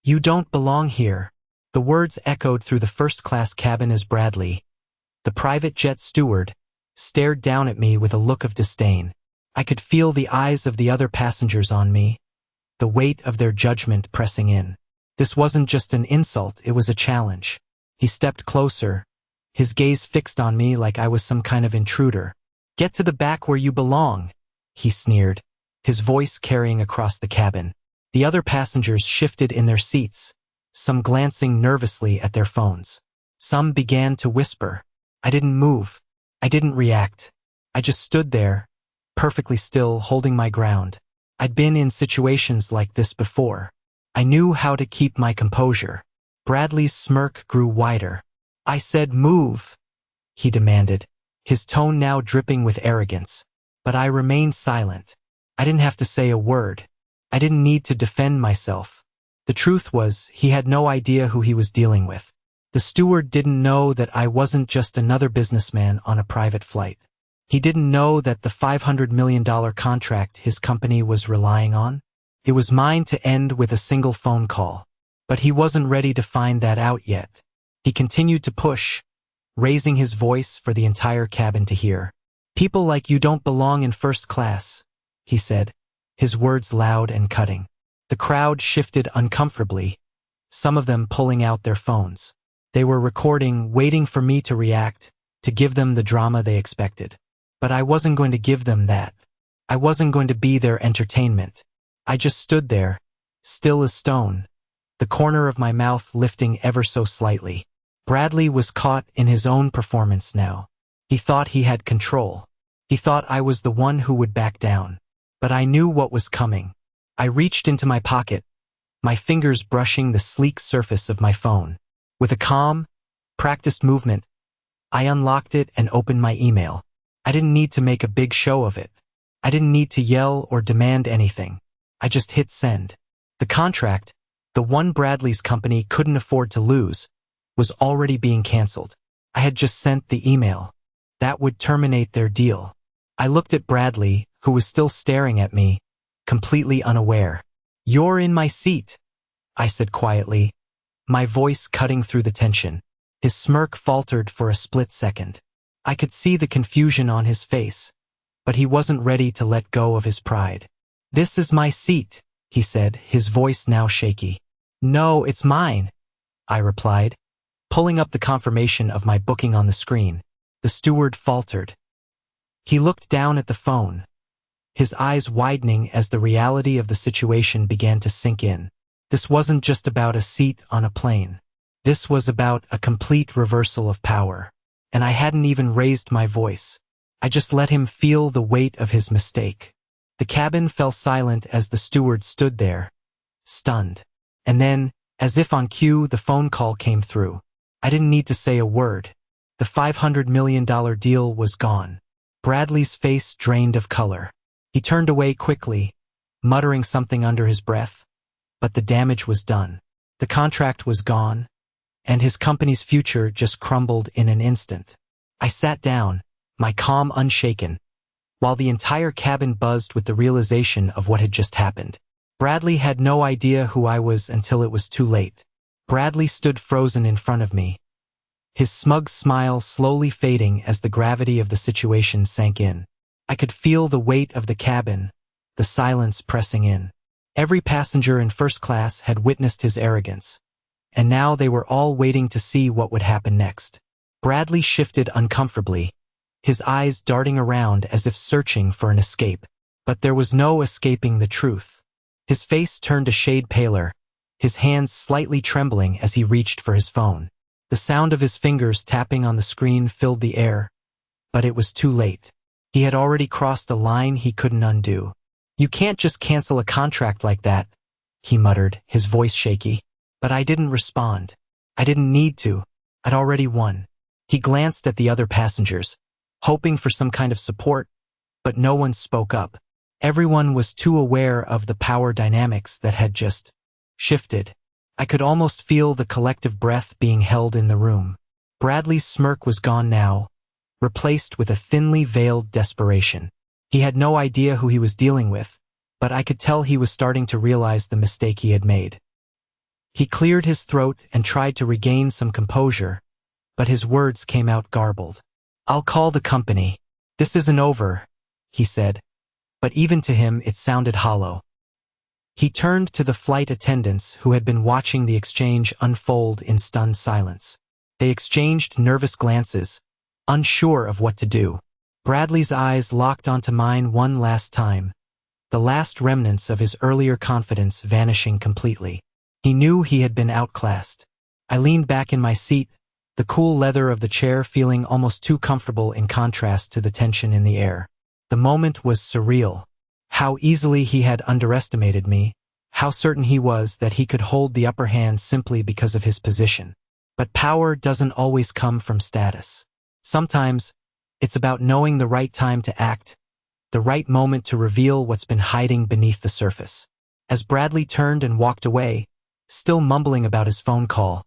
"You don't belong here." The words echoed through the first-class cabin as Bradley, the private jet steward, stared down at me with a look of disdain. I could feel the eyes of the other passengers on me, the weight of their judgment pressing in. This wasn't just an insult, it was a challenge. He stepped closer, his gaze fixed on me like I was some kind of intruder. "Get to the back where you belong," he sneered, his voice carrying across the cabin. The other passengers shifted in their seats, some glancing nervously at their phones. Some began to whisper. I didn't move. I didn't react. I just stood there, perfectly still, holding my ground. I'd been in situations like this before. I knew how to keep my composure. Bradley's smirk grew wider. "I said move," he demanded, his tone now dripping with arrogance. But I remained silent. I didn't have to say a word. I didn't need to defend myself. The truth was, he had no idea who he was dealing with. The steward didn't know that I wasn't just another businessman on a private flight. He didn't know that the $500 million contract his company was relying on, it was mine to end with a single phone call. But he wasn't ready to find that out yet. He continued to push, raising his voice for the entire cabin to hear. "People like you don't belong in first class," he said, his words loud and cutting. The crowd shifted uncomfortably, some of them pulling out their phones. They were recording, waiting for me to react, to give them the drama they expected. But I wasn't going to give them that. I wasn't going to be their entertainment. I just stood there, still as stone, the corner of my mouth lifting ever so slightly. Bradley was caught in his own performance now. He thought he had control. He thought I was the one who would back down. But I knew what was coming. I reached into my pocket, my fingers brushing the sleek surface of my phone. With a calm, practiced movement, I unlocked it and opened my email. I didn't need to make a big show of it. I didn't need to yell or demand anything. I just hit send. The contract, the one Bradley's company couldn't afford to lose, was already being canceled. I had just sent the email. That would terminate their deal. I looked at Bradley, who was still staring at me, completely unaware. "You're in my seat," I said quietly, my voice cutting through the tension. His smirk faltered for a split second. I could see the confusion on his face, but he wasn't ready to let go of his pride. "This is my seat," he said, his voice now shaky. "No, it's mine," I replied, pulling up the confirmation of my booking on the screen. The steward faltered. He looked down at the phone, his eyes widening as the reality of the situation began to sink in. This wasn't just about a seat on a plane. This was about a complete reversal of power. And I hadn't even raised my voice. I just let him feel the weight of his mistake. The cabin fell silent as the steward stood there, stunned. And then, as if on cue, the phone call came through. I didn't need to say a word. The $500 million deal was gone. Bradley's face drained of color. He turned away quickly, muttering something under his breath, but the damage was done. The contract was gone, and his company's future just crumbled in an instant. I sat down, my calm unshaken, while the entire cabin buzzed with the realization of what had just happened. Bradley had no idea who I was until it was too late. Bradley stood frozen in front of me, his smug smile slowly fading as the gravity of the situation sank in. I could feel the weight of the cabin, the silence pressing in. Every passenger in first class had witnessed his arrogance, and now they were all waiting to see what would happen next. Bradley shifted uncomfortably, his eyes darting around as if searching for an escape. But there was no escaping the truth. His face turned a shade paler, his hands slightly trembling as he reached for his phone. The sound of his fingers tapping on the screen filled the air, but it was too late. He had already crossed a line he couldn't undo. "You can't just cancel a contract like that," he muttered, his voice shaky. But I didn't respond. I didn't need to. I'd already won. He glanced at the other passengers, hoping for some kind of support, but no one spoke up. Everyone was too aware of the power dynamics that had just shifted. I could almost feel the collective breath being held in the room. Bradley's smirk was gone now, replaced with a thinly veiled desperation. He had no idea who he was dealing with, but I could tell he was starting to realize the mistake he had made. He cleared his throat and tried to regain some composure, but his words came out garbled. "I'll call the company. This isn't over," he said, but even to him it sounded hollow. He turned to the flight attendants who had been watching the exchange unfold in stunned silence. They exchanged nervous glances, unsure of what to do. Bradley's eyes locked onto mine one last time, the last remnants of his earlier confidence vanishing completely. He knew he had been outclassed. I leaned back in my seat, the cool leather of the chair feeling almost too comfortable in contrast to the tension in the air. The moment was surreal. How easily he had underestimated me, how certain he was that he could hold the upper hand simply because of his position. But power doesn't always come from status. Sometimes, it's about knowing the right time to act, the right moment to reveal what's been hiding beneath the surface. As Bradley turned and walked away, still mumbling about his phone call,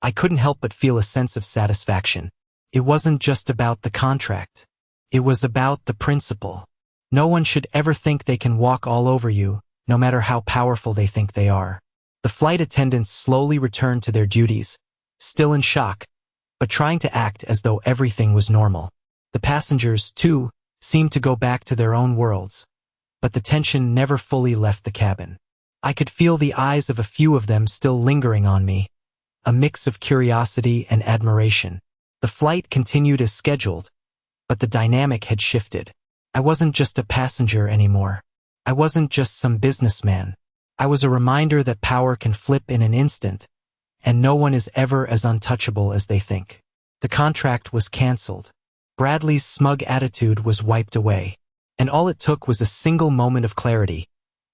I couldn't help but feel a sense of satisfaction. It wasn't just about the contract. It was about the principle. No one should ever think they can walk all over you, no matter how powerful they think they are. The flight attendants slowly returned to their duties, still in shock, but trying to act as though everything was normal. The passengers, too, seemed to go back to their own worlds, but the tension never fully left the cabin. I could feel the eyes of a few of them still lingering on me, a mix of curiosity and admiration. The flight continued as scheduled, but the dynamic had shifted. I wasn't just a passenger anymore. I wasn't just some businessman. I was a reminder that power can flip in an instant, and no one is ever as untouchable as they think. The contract was canceled. Bradley's smug attitude was wiped away, and all it took was a single moment of clarity,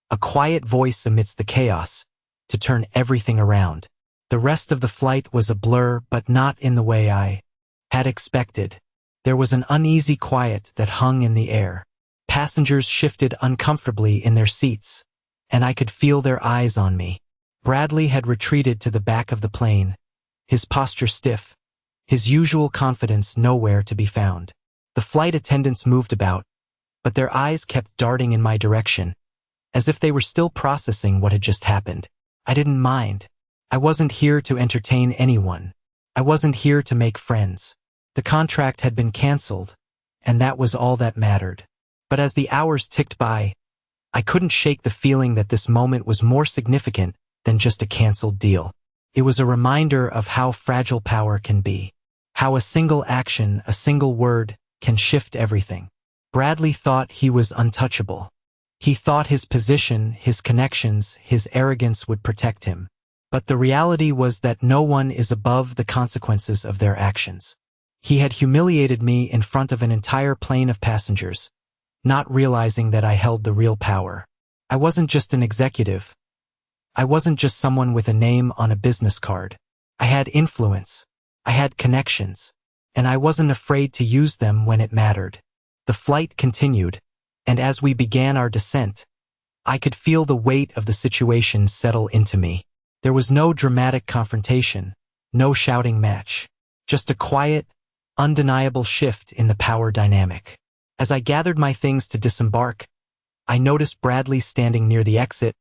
a quiet voice amidst the chaos, to turn everything around. The rest of the flight was a blur, but not in the way I had expected. There was an uneasy quiet that hung in the air. Passengers shifted uncomfortably in their seats, and I could feel their eyes on me. Bradley had retreated to the back of the plane, his posture stiff, his usual confidence nowhere to be found. The flight attendants moved about, but their eyes kept darting in my direction, as if they were still processing what had just happened. I didn't mind. I wasn't here to entertain anyone. I wasn't here to make friends. The contract had been canceled, and that was all that mattered. But as the hours ticked by, I couldn't shake the feeling that this moment was more significant than just a canceled deal. It was a reminder of how fragile power can be, how a single action, a single word, can shift everything. Bradley thought he was untouchable. He thought his position, his connections, his arrogance would protect him. But the reality was that no one is above the consequences of their actions. He had humiliated me in front of an entire plane of passengers, not realizing that I held the real power. I wasn't just an executive. I wasn't just someone with a name on a business card. I had influence. I had connections. And I wasn't afraid to use them when it mattered. The flight continued, and as we began our descent, I could feel the weight of the situation settle into me. There was no dramatic confrontation, no shouting match, just a quiet, undeniable shift in the power dynamic. As I gathered my things to disembark, I noticed Bradley standing near the exit,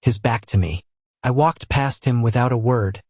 his back to me. I walked past him without a word,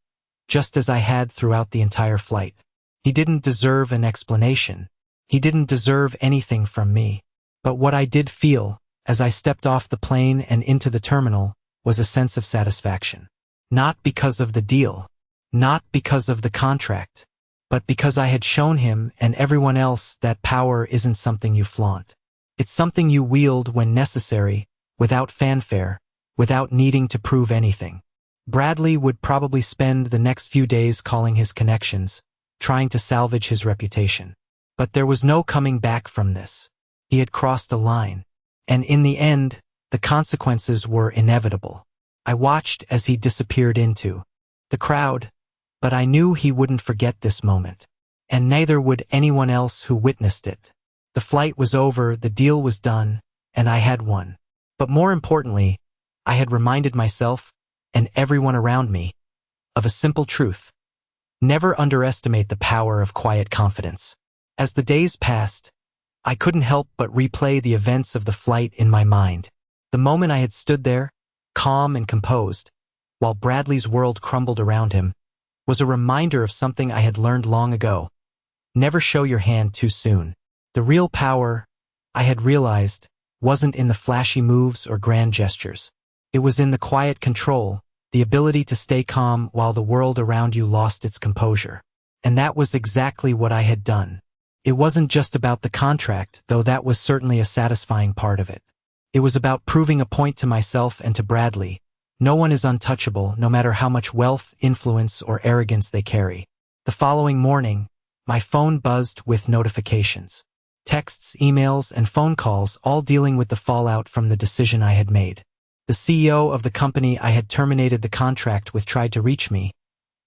just as I had throughout the entire flight. He didn't deserve an explanation. He didn't deserve anything from me. But what I did feel, as I stepped off the plane and into the terminal, was a sense of satisfaction. Not because of the deal, not because of the contract, but because I had shown him and everyone else that power isn't something you flaunt. It's something you wield when necessary, without fanfare, without needing to prove anything. Bradley would probably spend the next few days calling his connections, trying to salvage his reputation. But there was no coming back from this. He had crossed a line, and in the end, the consequences were inevitable. I watched as he disappeared into the crowd, but I knew he wouldn't forget this moment, and neither would anyone else who witnessed it. The flight was over, the deal was done, and I had won. But more importantly, I had reminded myself, and everyone around me, of a simple truth. Never underestimate the power of quiet confidence. As the days passed, I couldn't help but replay the events of the flight in my mind. The moment I had stood there, calm and composed, while Bradley's world crumbled around him, was a reminder of something I had learned long ago. Never show your hand too soon. The real power, I had realized, wasn't in the flashy moves or grand gestures. It was in the quiet control, the ability to stay calm while the world around you lost its composure. And that was exactly what I had done. It wasn't just about the contract, though that was certainly a satisfying part of it. It was about proving a point to myself and to Bradley. No one is untouchable, no matter how much wealth, influence, or arrogance they carry. The following morning, my phone buzzed with notifications. Texts, emails, and phone calls, all dealing with the fallout from the decision I had made. The CEO of the company I had terminated the contract with tried to reach me,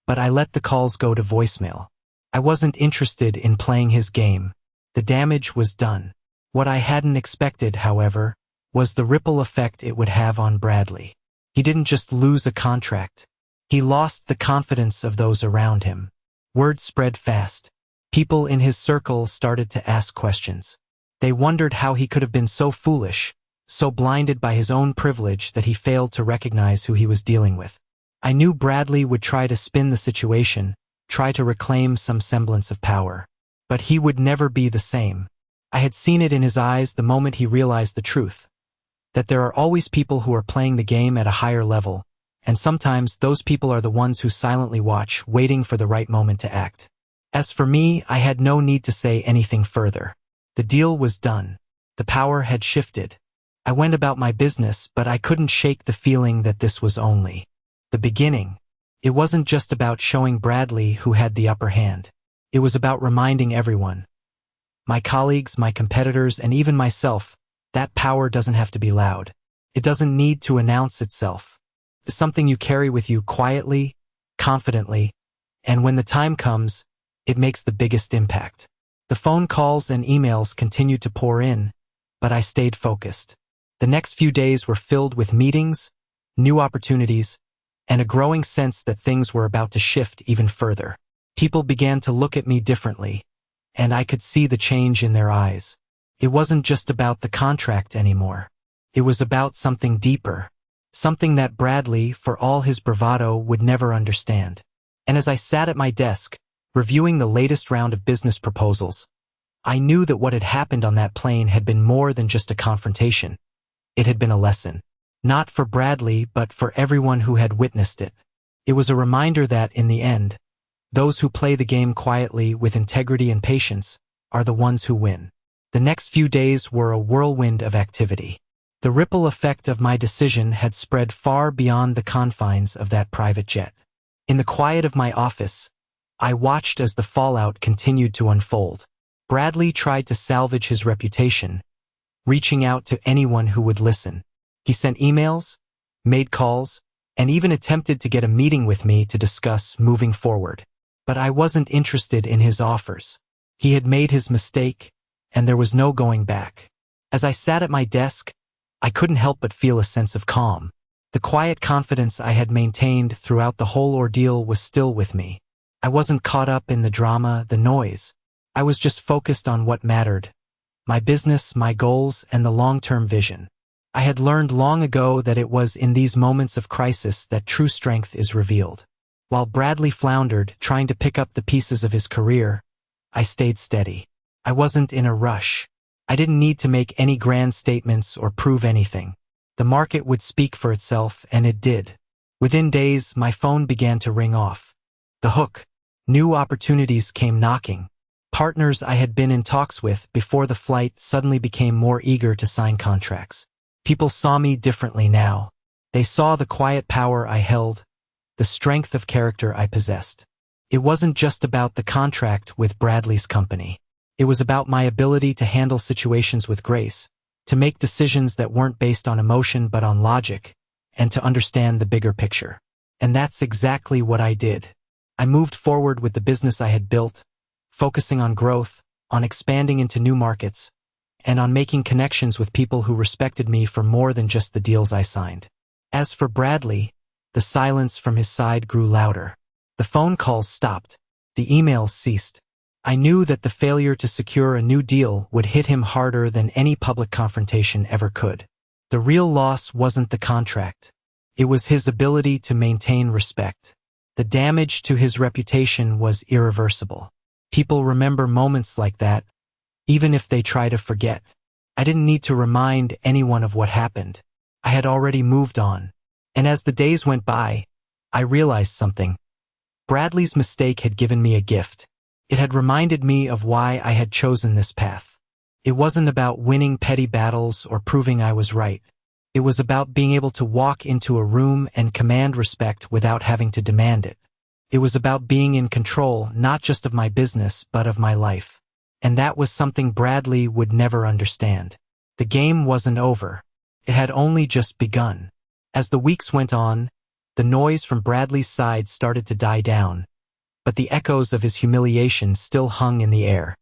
but I let the calls go to voicemail. I wasn't interested in playing his game. The damage was done. What I hadn't expected, however, was the ripple effect it would have on Bradley. He didn't just lose a contract. He lost the confidence of those around him. Word spread fast. People in his circle started to ask questions. They wondered how he could have been so foolish, so blinded by his own privilege that he failed to recognize who he was dealing with. I knew Bradley would try to spin the situation, try to reclaim some semblance of power. But he would never be the same. I had seen it in his eyes the moment he realized the truth. That there are always people who are playing the game at a higher level, and sometimes those people are the ones who silently watch, waiting for the right moment to act. As for me, I had no need to say anything further. The deal was done. The power had shifted. I went about my business, but I couldn't shake the feeling that this was only the beginning. It wasn't just about showing Bradley who had the upper hand. It was about reminding everyone, my colleagues, my competitors, and even myself, that power doesn't have to be loud. It doesn't need to announce itself. It's something you carry with you quietly, confidently, and when the time comes, it makes the biggest impact. The phone calls and emails continued to pour in, but I stayed focused. The next few days were filled with meetings, new opportunities, and a growing sense that things were about to shift even further. People began to look at me differently, and I could see the change in their eyes. It wasn't just about the contract anymore. It was about something deeper, something that Bradley, for all his bravado, would never understand. And as I sat at my desk, reviewing the latest round of business proposals, I knew that what had happened on that plane had been more than just a confrontation. It had been a lesson. Not for Bradley, but for everyone who had witnessed it. It was a reminder that, in the end, those who play the game quietly with integrity and patience are the ones who win. The next few days were a whirlwind of activity. The ripple effect of my decision had spread far beyond the confines of that private jet. In the quiet of my office, I watched as the fallout continued to unfold. Bradley tried to salvage his reputation, reaching out to anyone who would listen. He sent emails, made calls, and even attempted to get a meeting with me to discuss moving forward. But I wasn't interested in his offers. He had made his mistake, and there was no going back. As I sat at my desk, I couldn't help but feel a sense of calm. The quiet confidence I had maintained throughout the whole ordeal was still with me. I wasn't caught up in the drama, the noise. I was just focused on what mattered: my business, my goals, and the long-term vision. I had learned long ago that it was in these moments of crisis that true strength is revealed. While Bradley floundered, trying to pick up the pieces of his career, I stayed steady. I wasn't in a rush. I didn't need to make any grand statements or prove anything. The market would speak for itself, and it did. Within days, my phone began to ring off. The hook. New opportunities came knocking. Partners I had been in talks with before the flight suddenly became more eager to sign contracts. People saw me differently now. They saw the quiet power I held, the strength of character I possessed. It wasn't just about the contract with Bradley's company. It was about my ability to handle situations with grace, to make decisions that weren't based on emotion but on logic, and to understand the bigger picture. And that's exactly what I did. I moved forward with the business I had built, focusing on growth, on expanding into new markets, and on making connections with people who respected me for more than just the deals I signed. As for Bradley, the silence from his side grew louder. The phone calls stopped. The emails ceased. I knew that the failure to secure a new deal would hit him harder than any public confrontation ever could. The real loss wasn't the contract. It was his ability to maintain respect. The damage to his reputation was irreversible. People remember moments like that, even if they try to forget. I didn't need to remind anyone of what happened. I had already moved on. And as the days went by, I realized something. Bradley's mistake had given me a gift. It had reminded me of why I had chosen this path. It wasn't about winning petty battles or proving I was right. It was about being able to walk into a room and command respect without having to demand it. It was about being in control, not just of my business, but of my life. And that was something Bradley would never understand. The game wasn't over. It had only just begun. As the weeks went on, the noise from Bradley's side started to die down, but the echoes of his humiliation still hung in the air.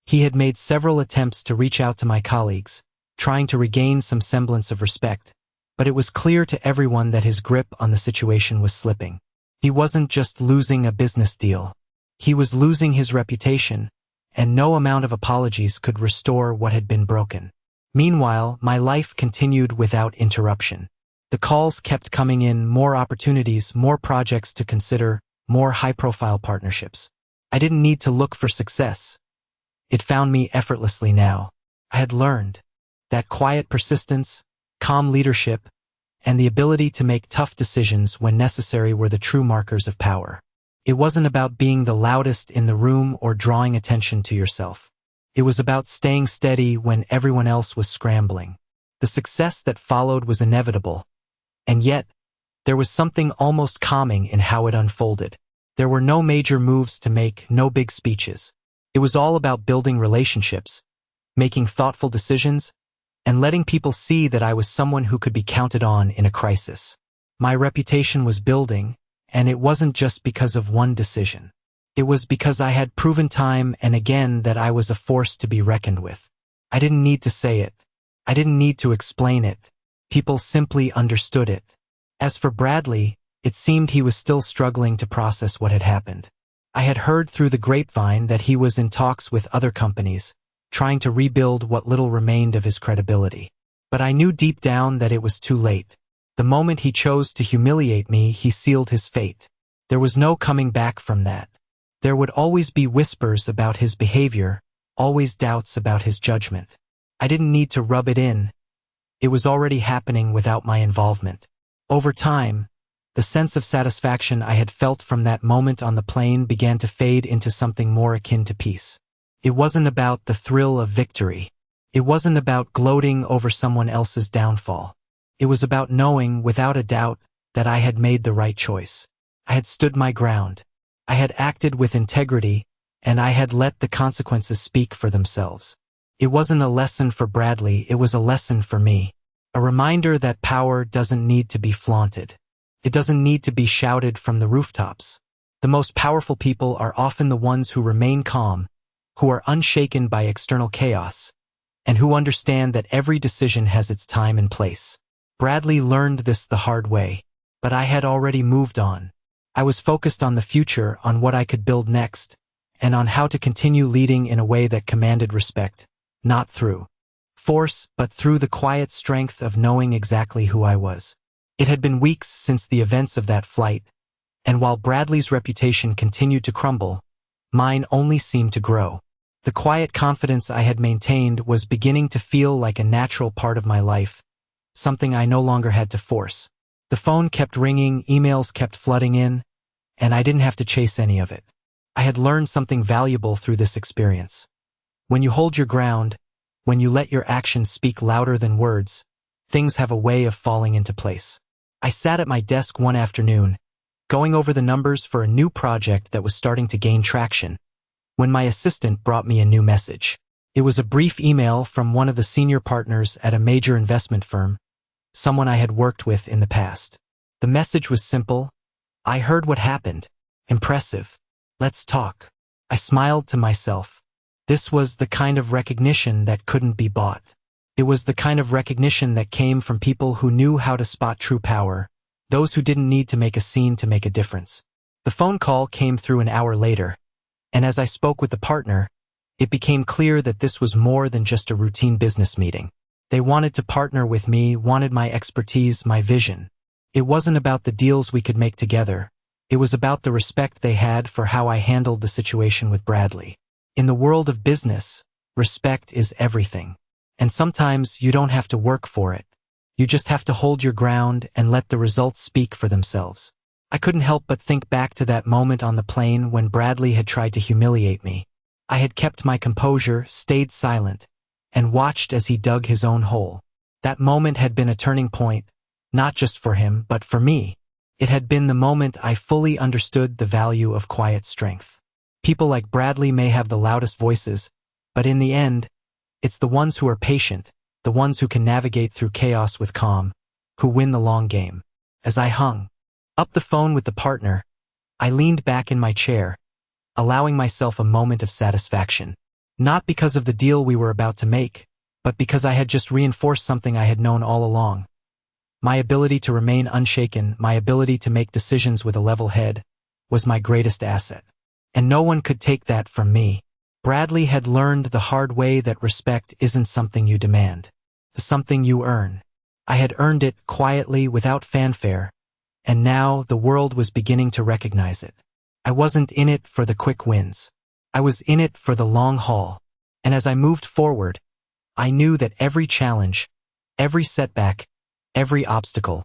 He had made several attempts to reach out to my colleagues, trying to regain some semblance of respect, but it was clear to everyone that his grip on the situation was slipping. He wasn't just losing a business deal. He was losing his reputation, and no amount of apologies could restore what had been broken. Meanwhile, my life continued without interruption. The calls kept coming in, more opportunities, more projects to consider, more high-profile partnerships. I didn't need to look for success. It found me effortlessly now. I had learned that quiet persistence, calm leadership, and the ability to make tough decisions when necessary were the true markers of power. It wasn't about being the loudest in the room or drawing attention to yourself. It was about staying steady when everyone else was scrambling. The success that followed was inevitable, and yet, there was something almost calming in how it unfolded. There were no major moves to make, no big speeches. It was all about building relationships, making thoughtful decisions, and letting people see that I was someone who could be counted on in a crisis. My reputation was building, and it wasn't just because of one decision. It was because I had proven time and again that I was a force to be reckoned with. I didn't need to say it. I didn't need to explain it. People simply understood it. As for Bradley, it seemed he was still struggling to process what had happened. I had heard through the grapevine that he was in talks with other companies, trying to rebuild what little remained of his credibility. But I knew deep down that it was too late. The moment he chose to humiliate me, he sealed his fate. There was no coming back from that. There would always be whispers about his behavior, always doubts about his judgment. I didn't need to rub it in. It was already happening without my involvement. Over time, the sense of satisfaction I had felt from that moment on the plane began to fade into something more akin to peace. It wasn't about the thrill of victory. It wasn't about gloating over someone else's downfall. It was about knowing, without a doubt, that I had made the right choice. I had stood my ground. I had acted with integrity, and I had let the consequences speak for themselves. It wasn't a lesson for Bradley, it was a lesson for me. A reminder that power doesn't need to be flaunted. It doesn't need to be shouted from the rooftops. The most powerful people are often the ones who remain calm, who are unshaken by external chaos, and who understand that every decision has its time and place. Bradley learned this the hard way, but I had already moved on. I was focused on the future, on what I could build next, and on how to continue leading in a way that commanded respect, not through force, but through the quiet strength of knowing exactly who I was. It had been weeks since the events of that flight, and while Bradley's reputation continued to crumble, mine only seemed to grow. The quiet confidence I had maintained was beginning to feel like a natural part of my life, something I no longer had to force. The phone kept ringing, emails kept flooding in, and I didn't have to chase any of it. I had learned something valuable through this experience. When you hold your ground, when you let your actions speak louder than words, things have a way of falling into place. I sat at my desk one afternoon, going over the numbers for a new project that was starting to gain traction, when my assistant brought me a new message. It was a brief email from one of the senior partners at a major investment firm, someone I had worked with in the past. The message was simple. I heard what happened. Impressive. Let's talk. I smiled to myself. This was the kind of recognition that couldn't be bought. It was the kind of recognition that came from people who knew how to spot true power, those who didn't need to make a scene to make a difference. The phone call came through an hour later, and as I spoke with the partner, it became clear that this was more than just a routine business meeting. They wanted to partner with me, wanted my expertise, my vision. It wasn't about the deals we could make together. It was about the respect they had for how I handled the situation with Bradley. In the world of business, respect is everything. And sometimes you don't have to work for it. You just have to hold your ground and let the results speak for themselves. I couldn't help but think back to that moment on the plane when Bradley had tried to humiliate me. I had kept my composure, stayed silent, and watched as he dug his own hole. That moment had been a turning point, not just for him, but for me. It had been the moment I fully understood the value of quiet strength. People like Bradley may have the loudest voices, but in the end, it's the ones who are patient, the ones who can navigate through chaos with calm, who win the long game. As I hung up the phone with the partner, I leaned back in my chair, allowing myself a moment of satisfaction. Not because of the deal we were about to make, but because I had just reinforced something I had known all along. My ability to remain unshaken, my ability to make decisions with a level head, was my greatest asset. And no one could take that from me. Bradley had learned the hard way that respect isn't something you demand. It's something you earn. I had earned it quietly without fanfare, and now the world was beginning to recognize it. I wasn't in it for the quick wins. I was in it for the long haul. And as I moved forward, I knew that every challenge, every setback, every obstacle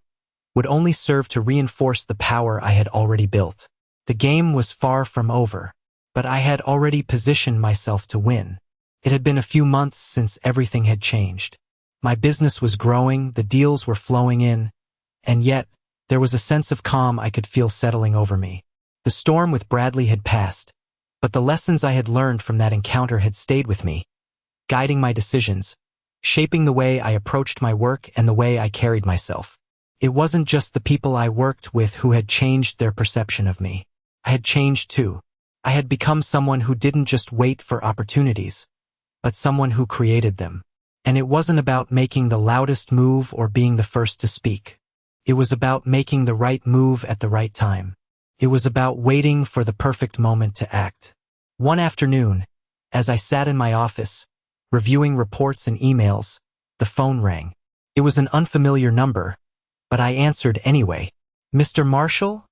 would only serve to reinforce the power I had already built. The game was far from over, but I had already positioned myself to win. It had been a few months since everything had changed. My business was growing, the deals were flowing in, and yet, there was a sense of calm I could feel settling over me. The storm with Bradley had passed, but the lessons I had learned from that encounter had stayed with me, guiding my decisions, shaping the way I approached my work and the way I carried myself. It wasn't just the people I worked with who had changed their perception of me. I had changed too. I had become someone who didn't just wait for opportunities, but someone who created them. And it wasn't about making the loudest move or being the first to speak. It was about making the right move at the right time. It was about waiting for the perfect moment to act. One afternoon, as I sat in my office, reviewing reports and emails, the phone rang. It was an unfamiliar number, but I answered anyway. "Mr. Marshall?"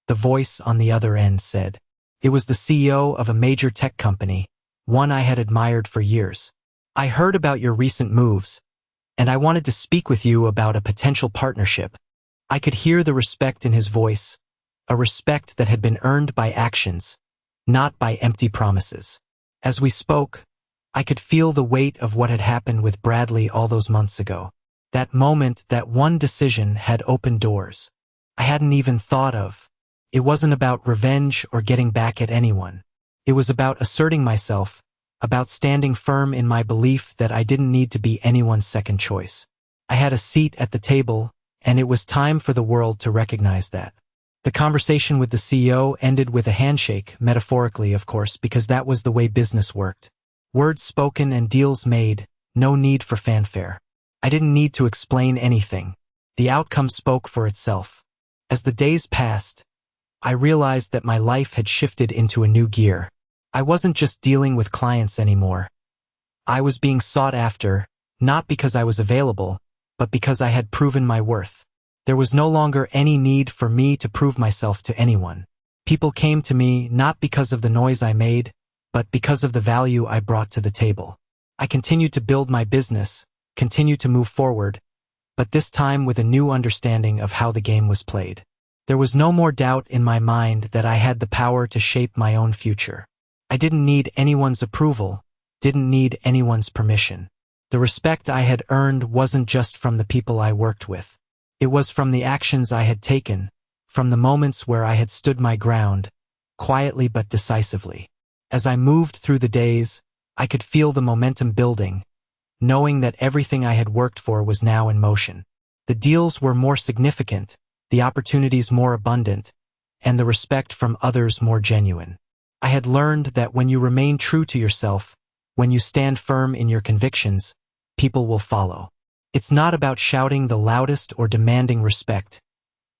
the voice on the other end said. It was the CEO of a major tech company, one I had admired for years. "I heard about your recent moves, and I wanted to speak with you about a potential partnership." I could hear the respect in his voice, a respect that had been earned by actions, not by empty promises. As we spoke, I could feel the weight of what had happened with Bradley all those months ago. That moment, that one decision had opened doors I hadn't even thought of. It wasn't about revenge or getting back at anyone. It was about asserting myself, about standing firm in my belief that I didn't need to be anyone's second choice. I had a seat at the table, and it was time for the world to recognize that. The conversation with the CEO ended with a handshake, metaphorically, of course, because that was the way business worked. Words spoken and deals made, no need for fanfare. I didn't need to explain anything. The outcome spoke for itself. As the days passed, I realized that my life had shifted into a new gear. I wasn't just dealing with clients anymore. I was being sought after, not because I was available, but because I had proven my worth. There was no longer any need for me to prove myself to anyone. People came to me not because of the noise I made, but because of the value I brought to the table. I continued to build my business, continued to move forward, but this time with a new understanding of how the game was played. There was no more doubt in my mind that I had the power to shape my own future. I didn't need anyone's approval, didn't need anyone's permission. The respect I had earned wasn't just from the people I worked with. It was from the actions I had taken, from the moments where I had stood my ground, quietly but decisively. As I moved through the days, I could feel the momentum building, knowing that everything I had worked for was now in motion. The deals were more significant, the opportunities more abundant, and the respect from others more genuine. I had learned that when you remain true to yourself, when you stand firm in your convictions, people will follow. It's not about shouting the loudest or demanding respect.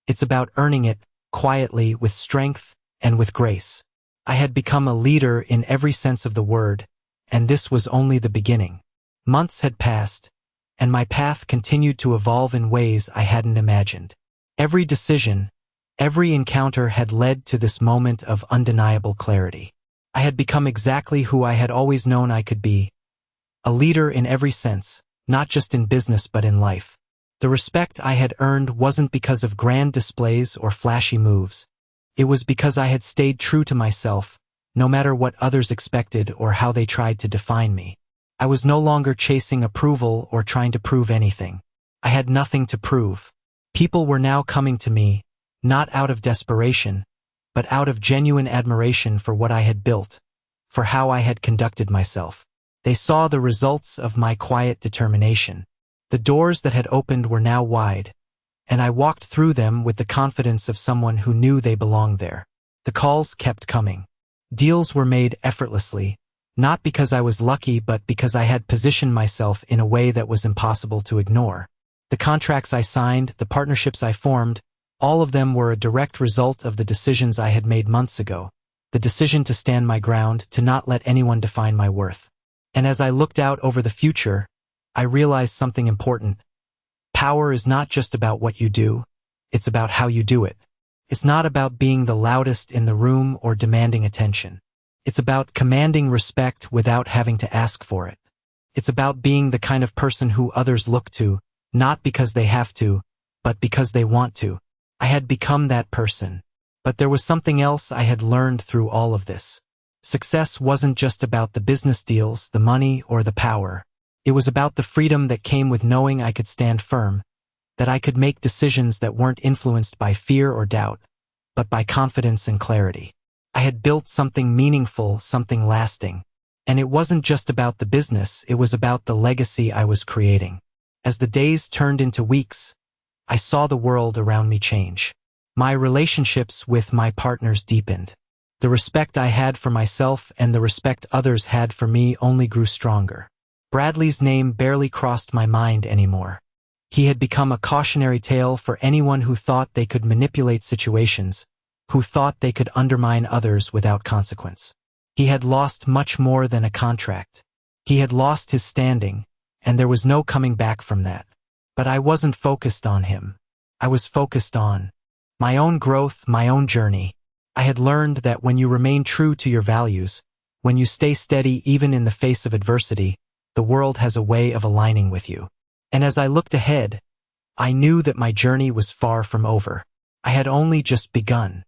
It's about earning it quietly with strength and with grace. I had become a leader in every sense of the word, and this was only the beginning. Months had passed, and my path continued to evolve in ways I hadn't imagined. Every decision, every encounter had led to this moment of undeniable clarity. I had become exactly who I had always known I could be, a leader in every sense, not just in business but in life. The respect I had earned wasn't because of grand displays or flashy moves. It was because I had stayed true to myself, no matter what others expected or how they tried to define me. I was no longer chasing approval or trying to prove anything. I had nothing to prove. People were now coming to me, not out of desperation, but out of genuine admiration for what I had built, for how I had conducted myself. They saw the results of my quiet determination. The doors that had opened were now wide, and I walked through them with the confidence of someone who knew they belonged there. The calls kept coming. Deals were made effortlessly, not because I was lucky but because I had positioned myself in a way that was impossible to ignore. The contracts I signed, the partnerships I formed, all of them were a direct result of the decisions I had made months ago, the decision to stand my ground, to not let anyone define my worth. And as I looked out over the future, I realized something important. Power is not just about what you do, it's about how you do it. It's not about being the loudest in the room or demanding attention. It's about commanding respect without having to ask for it. It's about being the kind of person who others look to, not because they have to, but because they want to. I had become that person. But there was something else I had learned through all of this. Success wasn't just about the business deals, the money, or the power. It was about the freedom that came with knowing I could stand firm, that I could make decisions that weren't influenced by fear or doubt, but by confidence and clarity. I had built something meaningful, something lasting. And it wasn't just about the business, it was about the legacy I was creating. As the days turned into weeks, I saw the world around me change. My relationships with my partners deepened. The respect I had for myself and the respect others had for me only grew stronger. Bradley's name barely crossed my mind anymore. He had become a cautionary tale for anyone who thought they could manipulate situations, who thought they could undermine others without consequence. He had lost much more than a contract. He had lost his standing, and there was no coming back from that. But I wasn't focused on him. I was focused on my own growth, my own journey. I had learned that when you remain true to your values, when you stay steady even in the face of adversity, the world has a way of aligning with you. And as I looked ahead, I knew that my journey was far from over. I had only just begun.